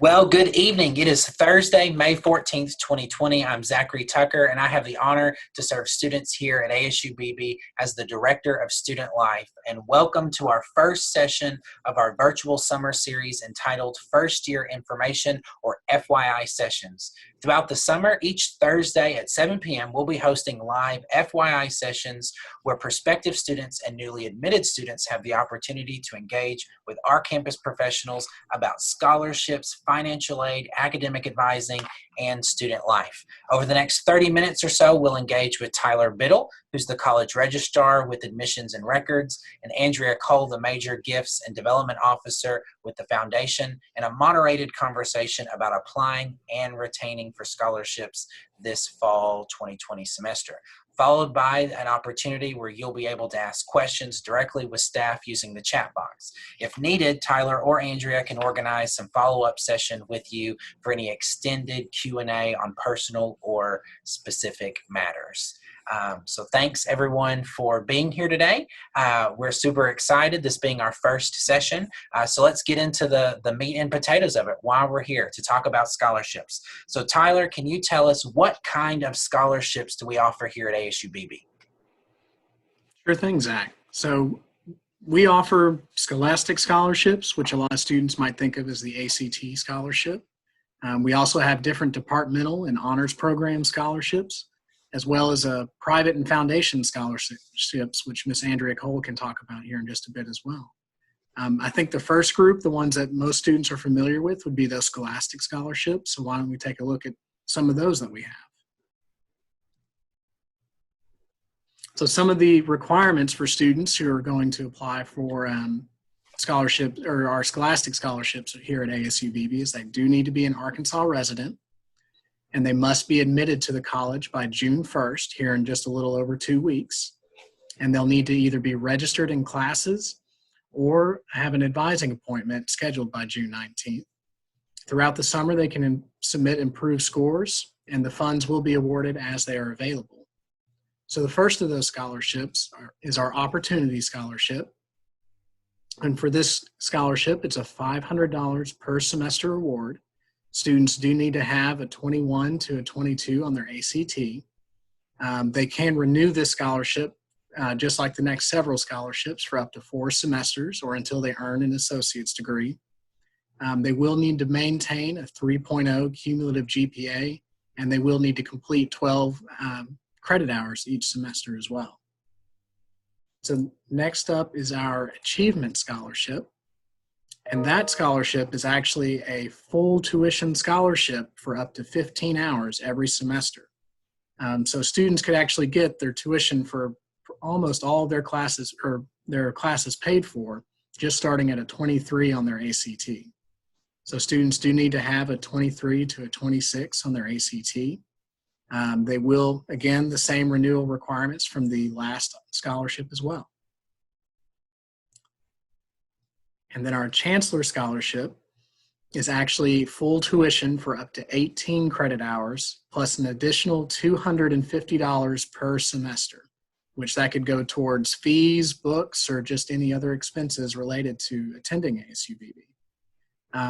Well, good evening. It is Thursday, May 14th, 2020. I'm Zachary Tucker, and I have the honor to serve students here at ASU-Beebe as the Director of Student Life. And welcome to our first session of our virtual summer series entitled First Year Information, or FYI Sessions. Throughout the summer, each Thursday at 7 p.m., we'll be hosting live FYI sessions where prospective students and newly admitted students have the opportunity to engage with our campus professionals about scholarships, financial aid, academic advising, and student life. Over the next 30 minutes or so, we'll engage with Tyler Biddle, who's the college registrar with admissions and records, and Andrea Cole, the major gifts and development officer with the foundation, and a moderated conversation about applying and retaining for scholarships this fall 2020 semester, followed by an opportunity where you'll be able to ask questions directly with staff using the chat box. If needed, Tyler or Andrea can organize some follow-up session with you for any extended Q&A on personal or specific matters. So thanks everyone for being here today. We're super excited, this being our first session. So let's get into the meat and potatoes of it while we're here to talk about scholarships. So Tyler, can you tell us what kind of scholarships do we offer here at ASU-Beebe? Sure thing, Zach. So we offer scholastic scholarships, which a lot of students might think of as the ACT scholarship. We also have different departmental and honors program scholarships, as well as private and foundation scholarships, which Miss Andrea Cole can talk about here in just a bit as well. I think the first group, the ones that most students are familiar with, would be those scholastic scholarships. So why don't we take a look at some of those that we have. So some of the requirements for students who are going to apply for scholarships or our scholastic scholarships here at ASU-Beebe is they do need to be an Arkansas resident, and they must be admitted to the college by June 1st, here in just a little over 2 weeks. And they'll need to either be registered in classes or have an advising appointment scheduled by June 19th. Throughout the summer, they can submit improved scores, and the funds will be awarded as they are available. So the first of those scholarships is our Opportunity Scholarship. And for this scholarship, it's a $500 per semester award. Students do need to have a 21 to a 22 on their ACT. They can renew this scholarship just like the next several scholarships for up to 4 semesters or until they earn an associate's degree. They will need to maintain a 3.0 cumulative GPA, and they will need to complete 12 credit hours each semester as well. So next up is our Achievement Scholarship. And that scholarship is actually a full tuition scholarship for up to 15 hours every semester. So students could actually get their tuition for almost all of their classes, or their classes paid for, just starting at a 23 on their ACT. So students do need to have a 23 to a 26 on their ACT. They will, again, the same renewal requirements from the last scholarship as well. And then our Chancellor Scholarship is actually full tuition for up to 18 credit hours, plus an additional $250 per semester, which that could go towards fees, books, or just any other expenses related to attending ASU-Beebe.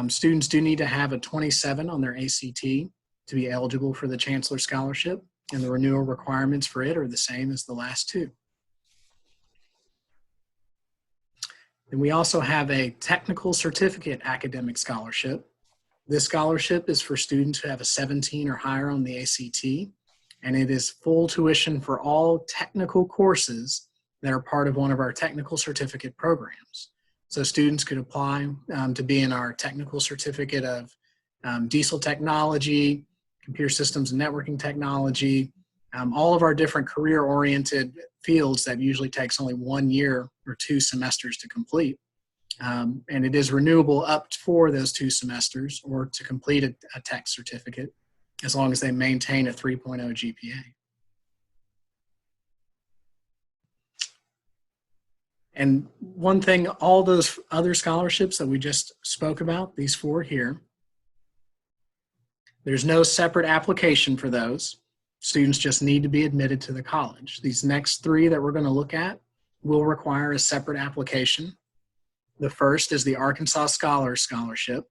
Students do need to have a 27 on their ACT to be eligible for the Chancellor Scholarship, and the renewal requirements for it are the same as the last two. And we also have a Technical Certificate Academic Scholarship. This scholarship is for students who have a 17 or higher on the ACT, and it is full tuition for all technical courses that are part of one of our technical certificate programs. So students could apply to be in our technical certificate of diesel technology, computer systems and networking technology, all of our different career-oriented fields that usually takes only 1 year or 2 semesters to complete. And it is renewable up for those 2 semesters or to complete a tech certificate as long as they maintain a 3.0 GPA. And one thing, all those other scholarships that we just spoke about, these 4 here, there's no separate application for those. Students just need to be admitted to the college. These next 3 that we're going to look at will require a separate application. The first is the Arkansas Scholars Scholarship.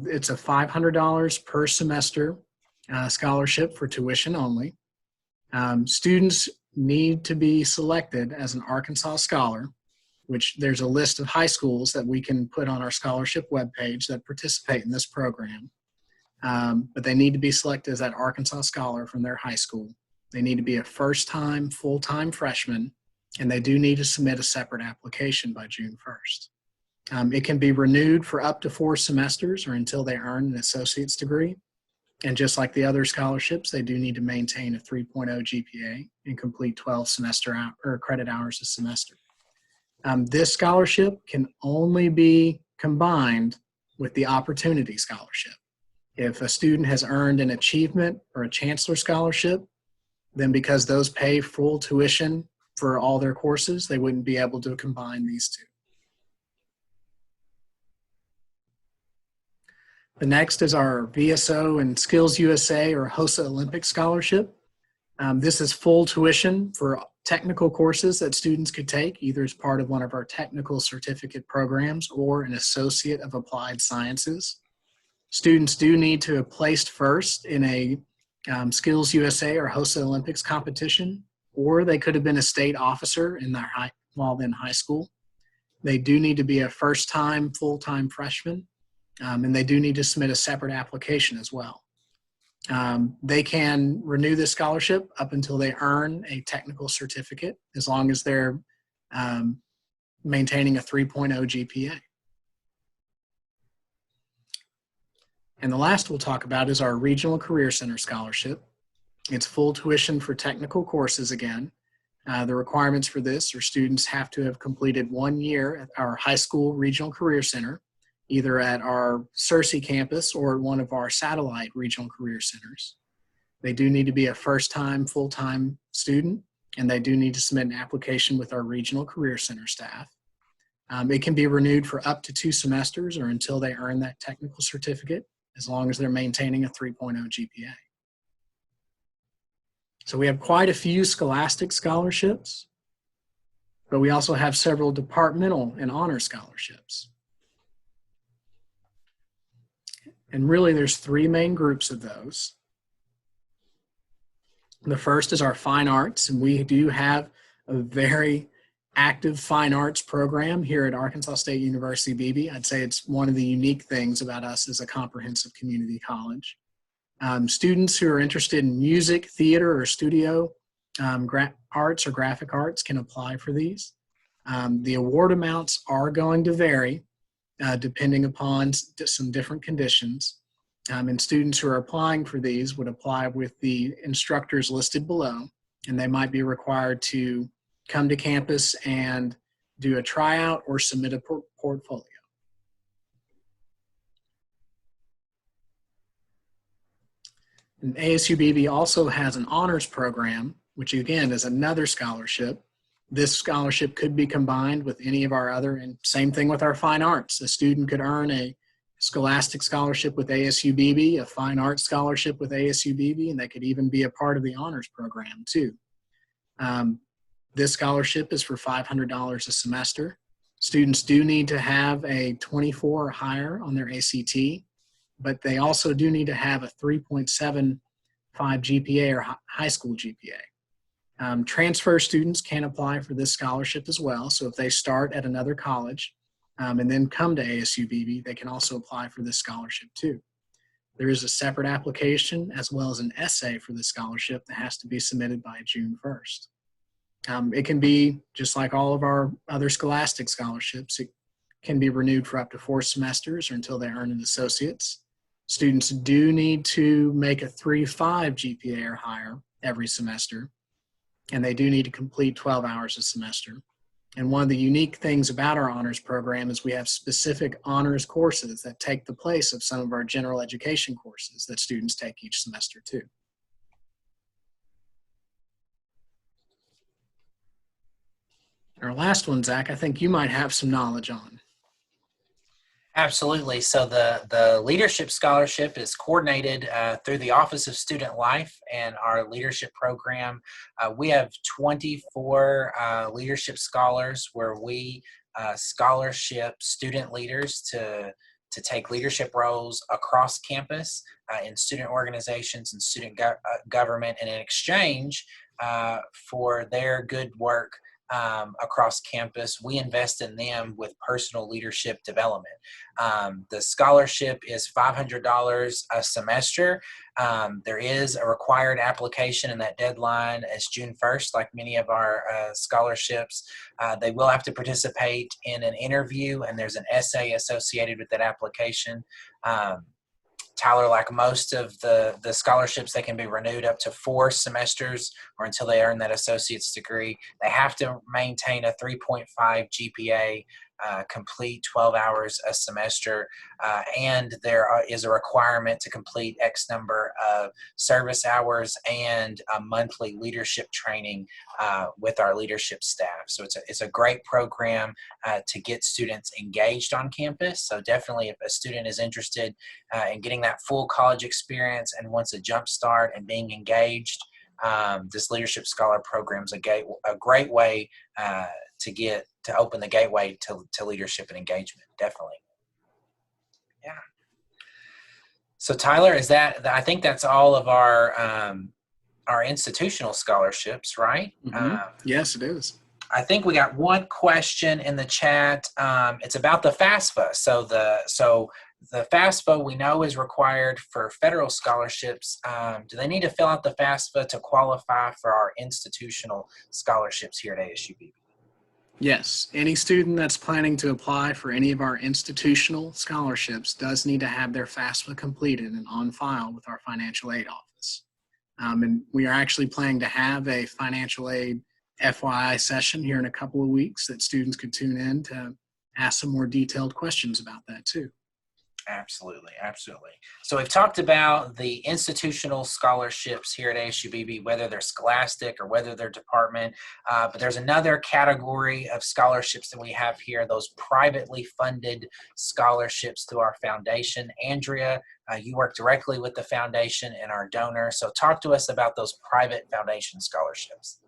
It's a $500 per semester scholarship for tuition only. Students need to be selected as an Arkansas Scholar, which there's a list of high schools that we can put on our scholarship webpage that participate in this program. But they need to be selected as that Arkansas Scholar from their high school. They need to be a first-time, full-time freshman, and they do need to submit a separate application by June 1st. It can be renewed for up to 4 semesters or until they earn an associate's degree. And just like the other scholarships, they do need to maintain a 3.0 GPA and complete 12 credit hours a semester. This scholarship can only be combined with the Opportunity Scholarship. If a student has earned an achievement or a chancellor scholarship, then because those pay full tuition for all their courses, they wouldn't be able to combine these two. The next is our VSO and Skills USA or HOSA Olympic Scholarship. This is full tuition for technical courses that students could take, either as part of one of our technical certificate programs or an Associate of Applied Sciences. Students do need to have placed first in a Skills USA or HOSA Olympics competition, or they could have been a state officer while in high school. They do need to be a first-time, full-time freshman, and they do need to submit a separate application as well. They can renew this scholarship up until they earn a technical certificate, as long as they're maintaining a 3.0 GPA. And the last we'll talk about is our Regional Career Center Scholarship. It's full tuition for technical courses again. The requirements for this are students have to have completed 1 year at our high school regional career center, either at our Searcy campus or one of our satellite regional career centers. They do need to be a first-time, full-time student, and they do need to submit an application with our regional career center staff. It can be renewed for up to 2 semesters or until they earn that technical certificate, as long as they're maintaining a 3.0 GPA. So we have quite a few scholastic scholarships, but we also have several departmental and honor scholarships. And really there's 3 main groups of those. The first is our fine arts, and we do have a very active fine arts program here at Arkansas State University Beebe. I'd say it's one of the unique things about us as a comprehensive community college. Students who are interested in music, theater, or studio arts or graphic arts can apply for these. The award amounts are going to vary depending upon some different conditions. And students who are applying for these would apply with the instructors listed below, and they might be required to come to campus and do a tryout or submit a portfolio. And ASU-Beebe also has an honors program, which again is another scholarship. This scholarship could be combined with any of our other, and same thing with our fine arts. A student could earn a scholastic scholarship with ASU-Beebe, a fine arts scholarship with ASU-Beebe, and they could even be a part of the honors program too. This scholarship is for $500 a semester. Students do need to have a 24 or higher on their ACT, but they also do need to have a 3.75 GPA or high school GPA. Transfer students can apply for this scholarship as well. So if they start at another college and then come to ASU-Beebe, they can also apply for this scholarship too. There is a separate application as well as an essay for the scholarship that has to be submitted by June 1st. It can be, just like all of our other scholastic scholarships, it can be renewed for up to 4 semesters or until they earn an associate's. Students do need to make a 3.5 GPA or higher every semester, and they do need to complete 12 hours a semester. And one of the unique things about our honors program is we have specific honors courses that take the place of some of our general education courses that students take each semester too. Our last one, Zach, I think you might have some knowledge on. Absolutely. So the Leadership Scholarship is coordinated through the Office of Student Life and our leadership program. We have 24 leadership scholars where we scholarship student leaders to to take leadership roles across campus in student organizations and student government, and in exchange for their good work across campus, we invest in them with personal leadership development. The scholarship is $500 a semester. There is a required application, and that deadline is June 1st, like many of our scholarships. They will have to participate in an interview, and there's an essay associated with that application. Tyler, like most of the scholarships, they can be renewed up to 4 semesters or until they earn that associate's degree. They have to maintain a 3.5 GPA, complete 12 hours a semester, and there is a requirement to complete X number of service hours and a monthly leadership training with our leadership staff. So it's a great program to get students engaged on campus. So definitely, if a student is interested in getting that full college experience and wants a jump start and being engaged, this Leadership Scholar program is a great way to open the gateway to leadership and engagement. Definitely. Yeah. So Tyler, I think that's all of our institutional scholarships, right? Mm-hmm. Yes, it is. I think we got one question in the chat. It's about the FAFSA. So the FAFSA we know is required for federal scholarships. Do they need to fill out the FAFSA to qualify for our institutional scholarships here at ASU-Beebe? Yes, any student that's planning to apply for any of our institutional scholarships does need to have their FAFSA completed and on file with our financial aid office. And we are actually planning to have a financial aid FYI session here in a couple of weeks that students could tune in to ask some more detailed questions about that too. Absolutely, absolutely. So we've talked about the institutional scholarships here at ASU-Beebe, whether they're scholastic or whether they're department, but there's another category of scholarships that we have here, those privately funded scholarships through our foundation. Andrea, you work directly with the foundation and our donor, so talk to us about those private foundation scholarships.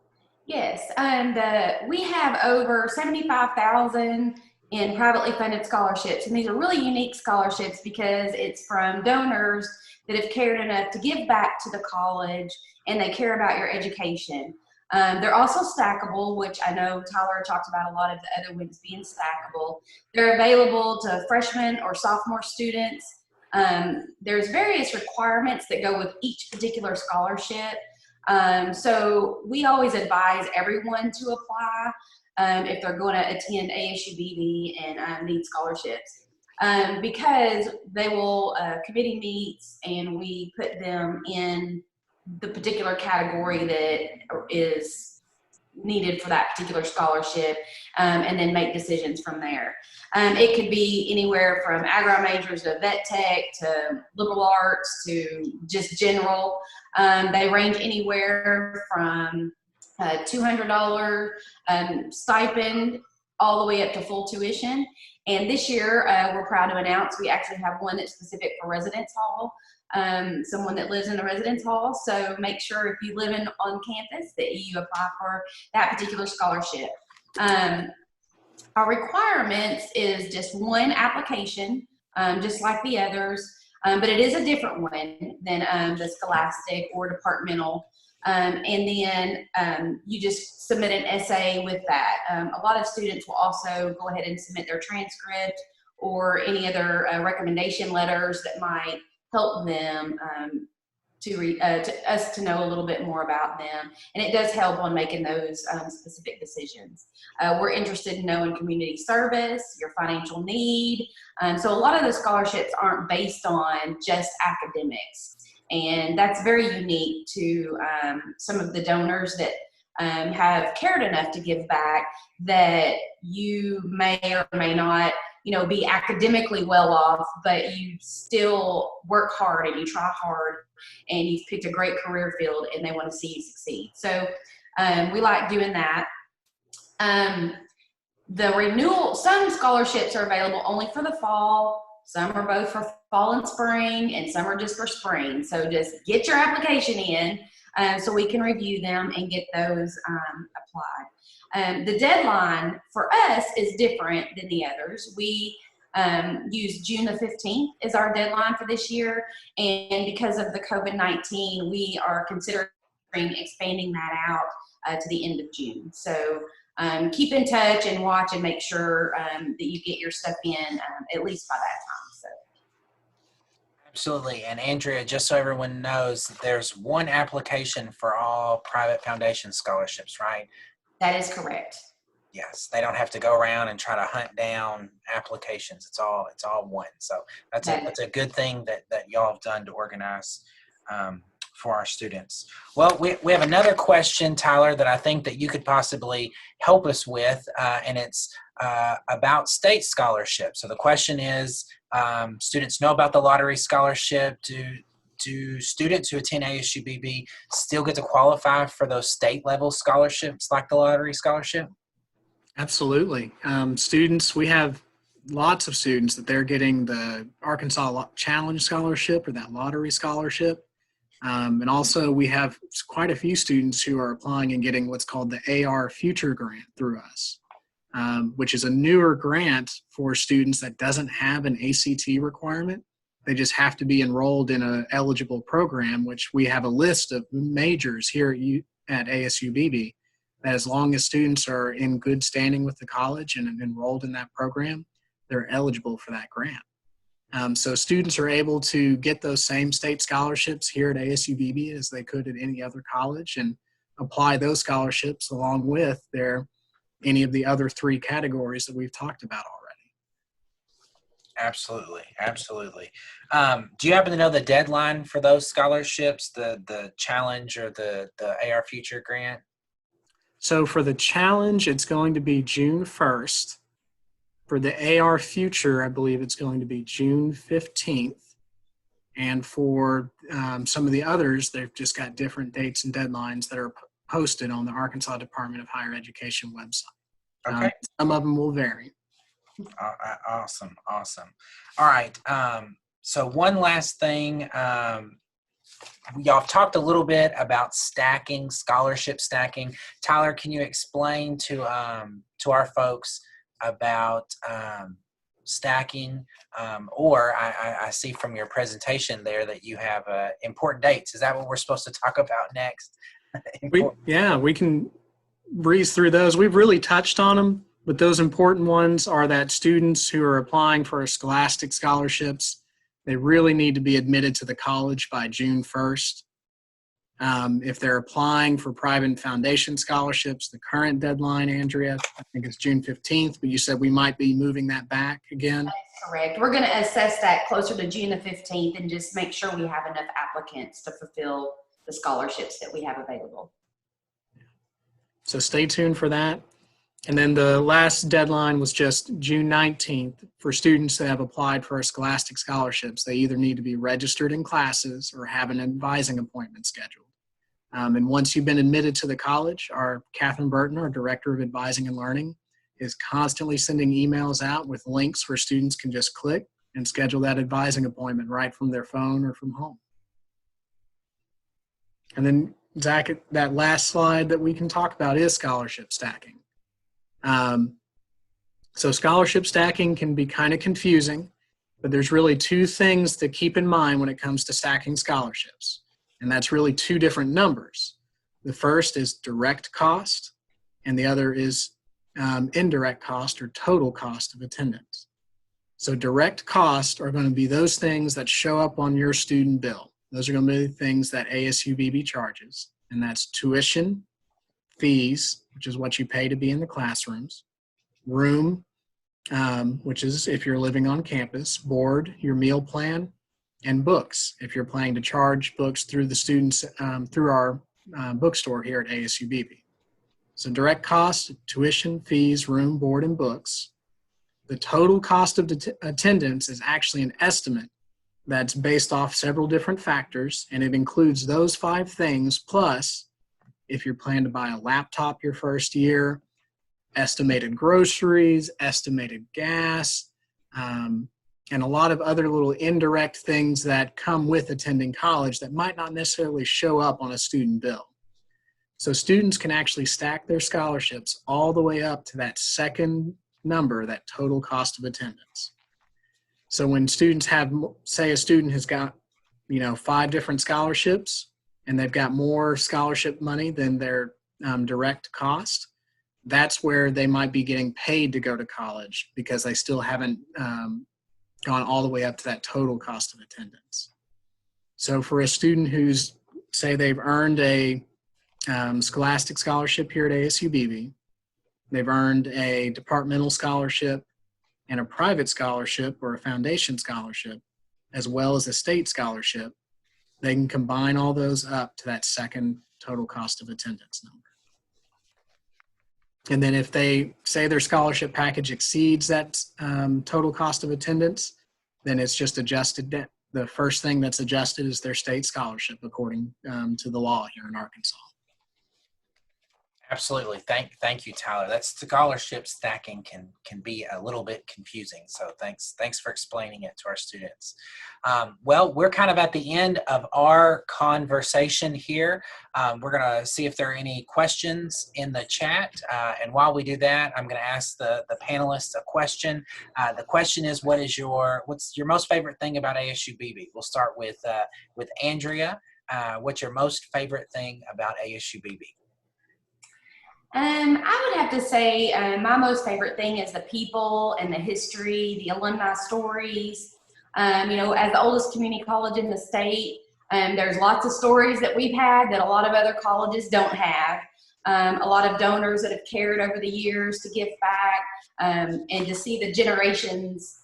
Yes, and we have over 75,000 in privately funded scholarships, and these are really unique scholarships because it's from donors that have cared enough to give back to the college and they care about your education. They're also stackable, which I know Tyler talked about a lot of the other ones being stackable. They're available to freshmen or sophomore students. There's various requirements that go with each particular scholarship. So we always advise everyone to apply if they're going to attend ASU-Beebe and need scholarships, because they will committee meets and we put them in the particular category that is needed for that particular scholarship, and then make decisions from there. It could be anywhere from agri majors to vet tech to liberal arts to just general. They range anywhere from $200 stipend all the way up to full tuition. And this year, we're proud to announce we actually have one that's specific for residence hall, someone that lives in a residence hall. So make sure if you live on campus that you apply for that particular scholarship. Our requirements is just one application, just like the others, but it is a different one than the scholastic or departmental. And then you just submit an essay with that. A lot of students will also go ahead and submit their transcript or any other recommendation letters that might help them to us to know a little bit more about them. And it does help on making those specific decisions. We're interested in knowing community service, your financial need. So a lot of the scholarships aren't based on just academics. And that's very unique to some of the donors that have cared enough to give back, that you may or may not, be academically well off, but you still work hard and you try hard and you've picked a great career field and they want to see you succeed. So we like doing that. The renewal, some scholarships are available only for the fall. Some are both for fall and spring, and some are just for spring. So just get your application in so we can review them and get those applied. The deadline for us is different than the others. We use June the 15th as our deadline for this year. And because of the COVID-19, we are considering expanding that out to the end of June. So keep in touch and watch and make sure that you get your stuff in at least by that time. So. Absolutely. And Andrea, just so everyone knows, there's one application for all private foundation scholarships, right? That is correct. Yes, they don't have to go around and try to hunt down applications. It's all one. So that's a good thing that y'all have done to organize for our students. Well, we have another question, Tyler, that I think that you could possibly help us with, and it's about state scholarships. So the question is, students know about the lottery scholarship. Do students who attend ASU-Beebe still get to qualify for those state level scholarships like the lottery scholarship? Absolutely. Students, we have lots of students that they're getting the Arkansas Challenge Scholarship or that lottery scholarship. And also we have quite a few students who are applying and getting what's called the AR Future Grant through us, which is a newer grant for students that doesn't have an ACT requirement. They just have to be enrolled in an eligible program, which we have a list of majors here at ASU-Beebe. That as long as students are in good standing with the college and enrolled in that program, they're eligible for that grant. So students are able to get those same state scholarships here at ASU-Beebe as they could at any other college and apply those scholarships along with any of the other 3 categories that we've talked about already. Absolutely, absolutely. Do you happen to know the deadline for those scholarships, the challenge or the AR Future Grant? So for the challenge, it's going to be June 1st. For the AR Future, I believe it's going to be June 15th. And for some of the others, they've just got different dates and deadlines that are posted on the Arkansas Department of Higher Education website. Okay. Some of them will vary. Awesome. All right. So one last thing. Y'all talked a little bit about stacking, scholarship stacking. Tyler, can you explain to our folks about stacking? Or I see from your presentation there that you have important dates. Is that what we're supposed to talk about next? We can breeze through those. We've really touched on them, but those important ones are that students who are applying for scholastic scholarships, they really need to be admitted to the college by June 1st. If they're applying for private foundation scholarships, the current deadline, Andrea, I think it's June 15th, but you said we might be moving that back again. That's correct. We're going to assess that closer to June the 15th and just make sure we have enough applicants to fulfill the scholarships that we have available. So stay tuned for that. And then the last deadline was just June 19th for students that have applied for our scholastic scholarships. They either need to be registered in classes or have an advising appointment scheduled. And once you've been admitted to the college, Catherine Burton, our Director of Advising and Learning, is constantly sending emails out with links where students can just click and schedule that advising appointment right from their phone or from home. And then, Zach, that last slide that we can talk about is scholarship stacking. So scholarship stacking can be kind of confusing, but there's really 2 things to keep in mind when it comes to stacking scholarships. And that's really 2 different numbers. The first is direct cost, and the other is indirect cost or total cost of attendance. So direct costs are going to be those things that show up on your student bill. Those are going to be the things that ASU-Beebe charges, and that's tuition, fees, which is what you pay to be in the classrooms, room, which is if you're living on campus, board, your meal plan, and books, if you're planning to charge books through the students, through our bookstore here at ASU-Beebe. So direct cost, tuition, fees, room, board, and books. The total cost of attendance is actually an estimate that's based off several different factors, and it includes those 5 things, plus if you're planning to buy a laptop your first year, estimated groceries, estimated gas, and a lot of other little indirect things that come with attending college that might not necessarily show up on a student bill. So students can actually stack their scholarships all the way up to that second number, that total cost of attendance. So when students have, say a student has got, 5 different scholarships and they've got more scholarship money than their direct cost, that's where they might be getting paid to go to college because they still haven't gone all the way up to that total cost of attendance. So for a student who's, say they've earned a scholastic scholarship here at ASU-Beebe, they've earned a departmental scholarship and a private scholarship or a foundation scholarship, as well as a state scholarship, they can combine all those up to that second total cost of attendance number. And then if they say their scholarship package exceeds that total cost of attendance, then it's just adjusted. The first thing that's adjusted is their state scholarship according to the law here in Arkansas. Absolutely. Thank you, Tyler. That scholarship stacking can be a little bit confusing. So thanks for explaining it to our students. Well, we're kind of at the end of our conversation here. We're going to see if there are any questions in the chat. And while we do that, I'm going to ask the panelists a question. The question is, what's your most favorite thing about ASU-Beebe? We'll start with Andrea. What's your most favorite thing about ASU-Beebe? I would have to say my most favorite thing is the people and the history, the alumni stories. As the oldest community college in the state, there's lots of stories that we've had that a lot of other colleges don't have. A lot of donors that have cared over the years to give back, and to see the generations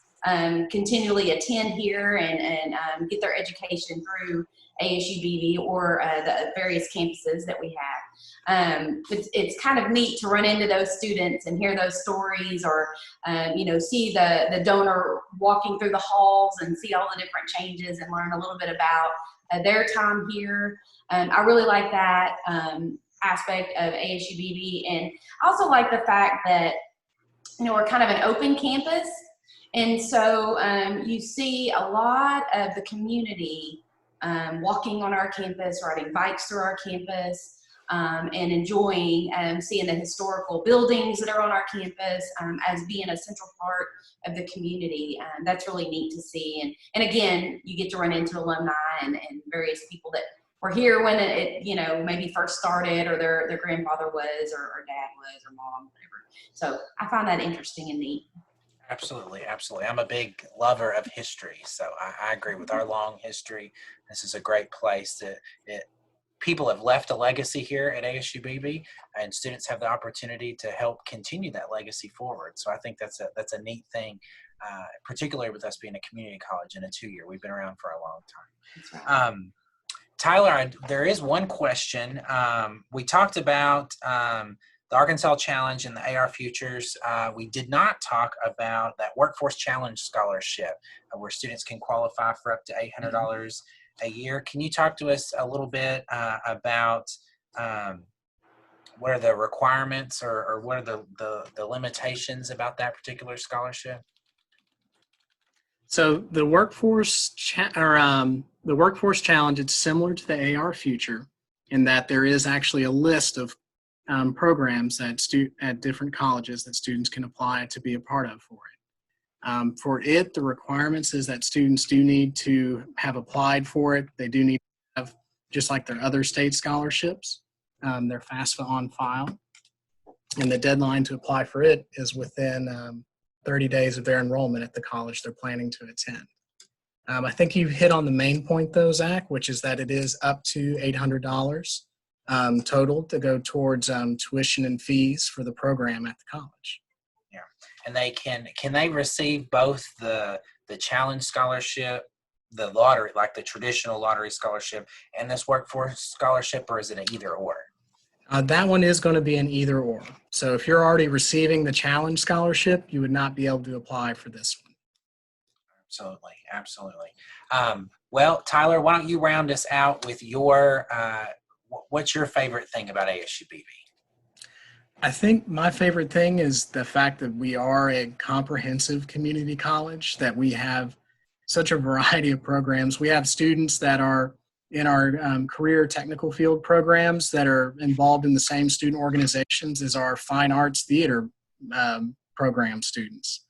continually attend here and get their education through ASU-Beebe or the various campuses that we have. It's kind of neat to run into those students and hear those stories, or see the donor walking through the halls and see all the different changes and learn a little bit about their time here. I really like that aspect of ASU-Beebe, and I also like the fact that we're kind of an open campus, and so you see a lot of the community walking on our campus, riding bikes through our campus, and enjoying seeing the historical buildings that are on our campus as being a central part of the community. That's really neat to see. And again, you get to run into alumni and various people that were here when it maybe first started, or their grandfather was, or dad was, or mom, whatever. So I find that interesting and neat. Absolutely. I'm a big lover of history, so I agree with our long history. This is a great place. People have left a legacy here at ASU-Beebe, and students have the opportunity to help continue that legacy forward. So I think that's a neat thing, particularly with us being a community college in a 2-year. We've been around for a long time. That's right. Tyler, there is one question. We talked about the Arkansas Challenge and the AR Futures. We did not talk about that Workforce Challenge Scholarship, where students can qualify for up to $800 a year. Can you talk to us a little bit about what are the requirements, or what are the limitations about that particular scholarship? So the Workforce Challenge, it's similar to the AR Future in that there is actually a list of programs at different colleges that students can apply to be a part of for it. For it, the requirements is that students do need to have applied for it. They do need to have, just like their other state scholarships, their FAFSA on file. And the deadline to apply for it is within 30 days of their enrollment at the college they're planning to attend. I think you hit on the main point though, Zach, which is that it is up to $800 total to go towards tuition and fees for the program at the college. Yeah, and they can they receive both the challenge scholarship, the lottery, like the traditional lottery scholarship, and this workforce scholarship, or is it an either or? That one is going to be an either or. So if you're already receiving the challenge scholarship, you would not be able to apply for this one. Absolutely. Well, Tyler, why don't you round us out with your what's your favorite thing about ASU-Beebe? I think my favorite thing is the fact that we are a comprehensive community college, that we have such a variety of programs. We have students that are in our career technical field programs that are involved in the same student organizations as our fine arts theater program students.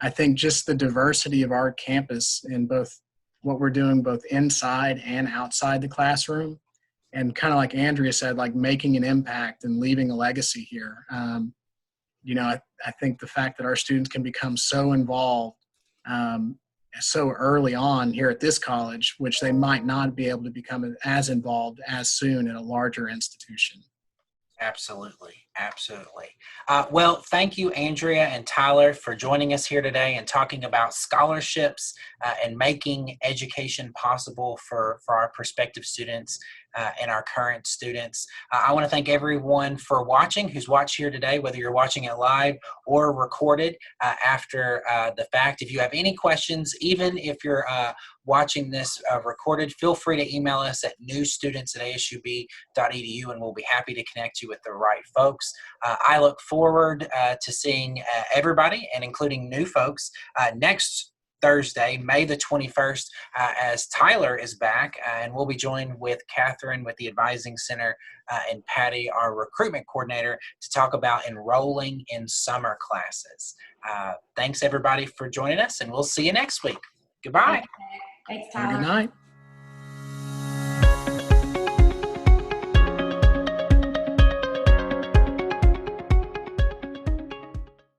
I think just the diversity of our campus in both what we're doing both inside and outside the classroom, and kind of like Andrea said, like making an impact and leaving a legacy here. You know, I think the fact that our students can become so involved so early on here at this college, which they might not be able to become as involved as soon at a larger institution. Absolutely. Absolutely. Well, thank you, Andrea and Tyler, for joining us here today and talking about scholarships and making education possible for our prospective students and our current students. I want to thank everyone for watching, who's watched here today, whether you're watching it live or recorded after the fact. If you have any questions, even if you're watching this recorded, feel free to email us at newstudents@asub.edu, and we'll be happy to connect you with the right folks. I look forward to seeing everybody, and including new folks, next Thursday, May the 21st, as Tyler is back, and we'll be joined with Catherine with the Advising Center and Patty, our recruitment coordinator, to talk about enrolling in summer classes. Thanks, everybody, for joining us, and we'll see you next week. Goodbye. Thanks, Have a Tyler. good night.